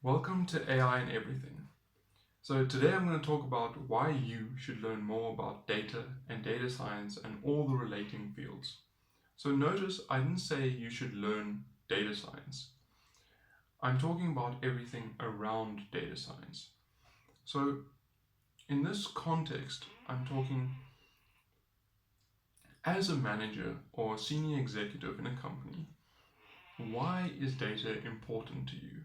Welcome to AI and Everything. So today I'm going to talk about why you should learn more about data and data science and all the relating fields. So notice I didn't say you should learn data science. I'm talking about everything around data science. So in this context, I'm talking as a manager or senior executive in a company, why is data important to you?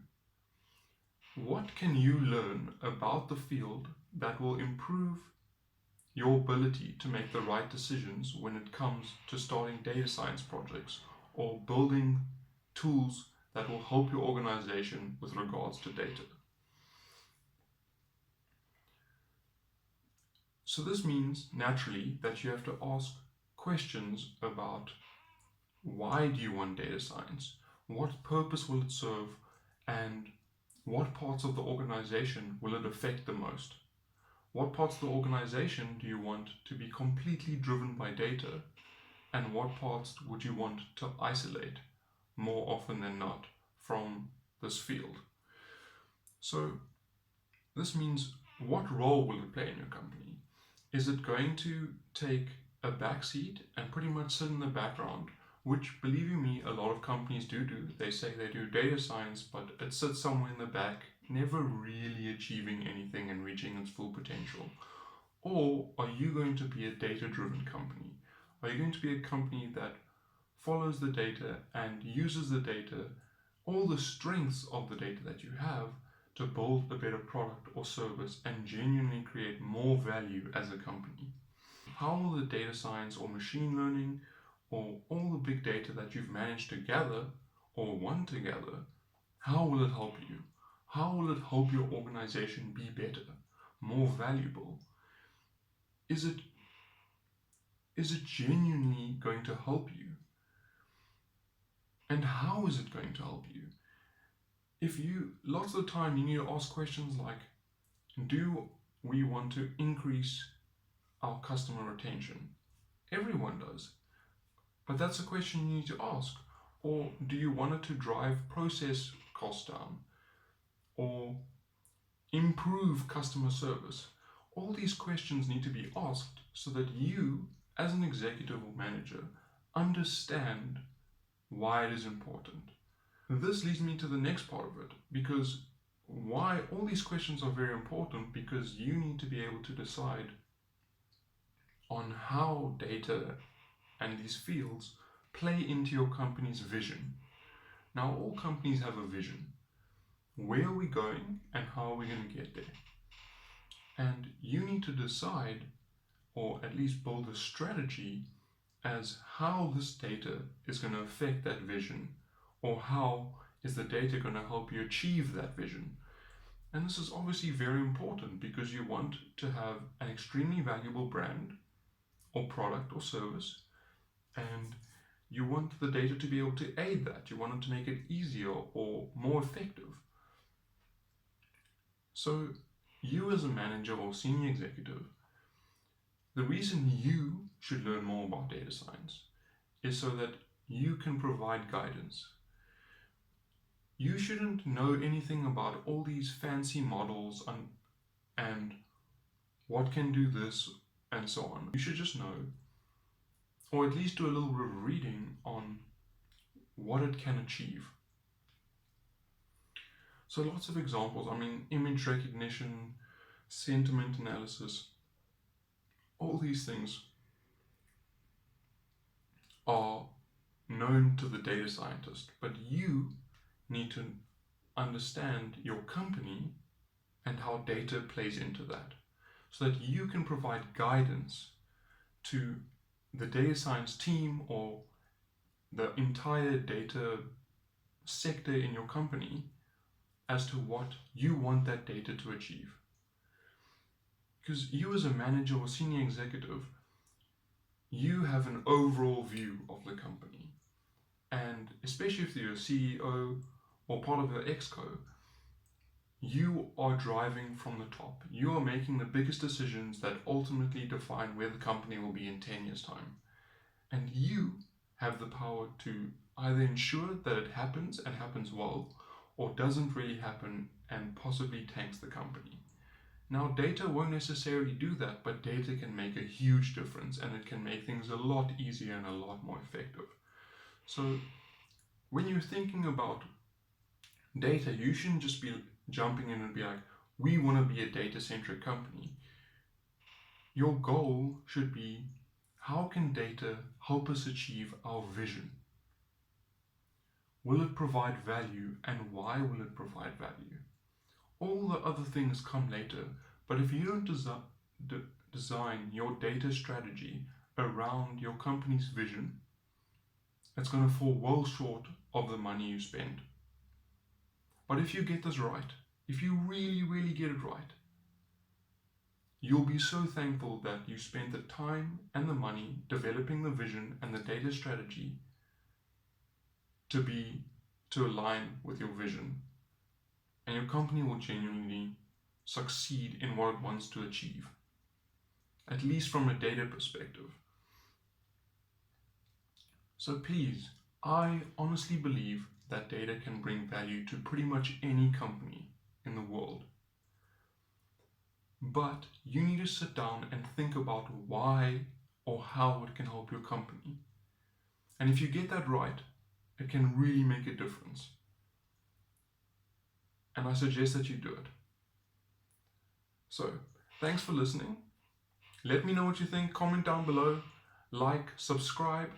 What can you learn about the field that will improve your ability to make the right decisions when it comes to starting data science projects or building tools that will help your organization with regards to data? So this means naturally that you have to ask questions about why do you want data science? What purpose will it serve? And what parts of the organization will it affect the most? What parts of the organization do you want to be completely driven by data? And what parts would you want to isolate more often than not from this field? So this means what role will it play in your company? Is it going to take a backseat and pretty much sit in the background, which, believe you me, a lot of companies do. They say they do data science, but it sits somewhere in the back, never really achieving anything and reaching its full potential. Or are you going to be a data-driven company? Are you going to be a company that follows the data and uses the data, all the strengths of the data that you have, to build a better product or service and genuinely create more value as a company? How will the data science or machine learning or all the big data that you've managed to gather or want to gather, how will it help you? How will it help your organization be better, more valuable? Is it genuinely going to help you? And how is it going to help you? Lots of the time, you need to ask questions like, do we want to increase our customer retention? Everyone does. But that's a question you need to ask. Or do you want it to drive process costs down? Or improve customer service? All these questions need to be asked so that you, as an executive or manager, understand why it is important. This leads me to the next part of it, because why all these questions are very important, because you need to be able to decide on how data and these fields play into your company's vision. Now, all companies have a vision. Where are we going and how are we going to get there? And you need to decide, or at least build a strategy as how this data is going to affect that vision, or how is the data going to help you achieve that vision. And this is obviously very important because you want to have an extremely valuable brand or product or service, and you want the data to be able to aid that. You want it to make it easier or more effective. So you, as a manager or senior executive, the reason you should learn more about data science is so that you can provide guidance. You shouldn't know anything about all these fancy models and what can do this and so on. You should just know, or at least do a little bit of reading on what it can achieve. So lots of examples, image recognition, sentiment analysis, all these things are known to the data scientist, but you need to understand your company and how data plays into that, so that you can provide guidance to the data science team or the entire data sector in your company as to what you want that data to achieve. Because you, as a manager or senior executive, you have an overall view of the company. And especially if you're a CEO or part of the exco, you are driving from the top. You are making the biggest decisions that ultimately define where the company will be in 10 years' time. And you have the power to either ensure that it happens and happens well, or doesn't really happen and possibly tanks the company. Now, data won't necessarily do that, but data can make a huge difference and it can make things a lot easier and a lot more effective. So, when you're thinking about data, you shouldn't just be jumping in and be like, we want to be a data-centric company. Your goal should be, how can data help us achieve our vision? Will it provide value, and why will it provide value? All the other things come later, but if you don't design your data strategy around your company's vision, it's going to fall well short of the money you spend. But if you get this right, if you really, really get it right, you'll be so thankful that you spent the time and the money developing the vision and the data strategy to align with your vision. And your company will genuinely succeed in what it wants to achieve, at least from a data perspective. So please, I honestly believe that data can bring value to pretty much any company in the world. But you need to sit down and think about why or how it can help your company. And if you get that right, it can really make a difference. And I suggest that you do it. So, thanks for listening. Let me know what you think. Comment down below. Like, subscribe,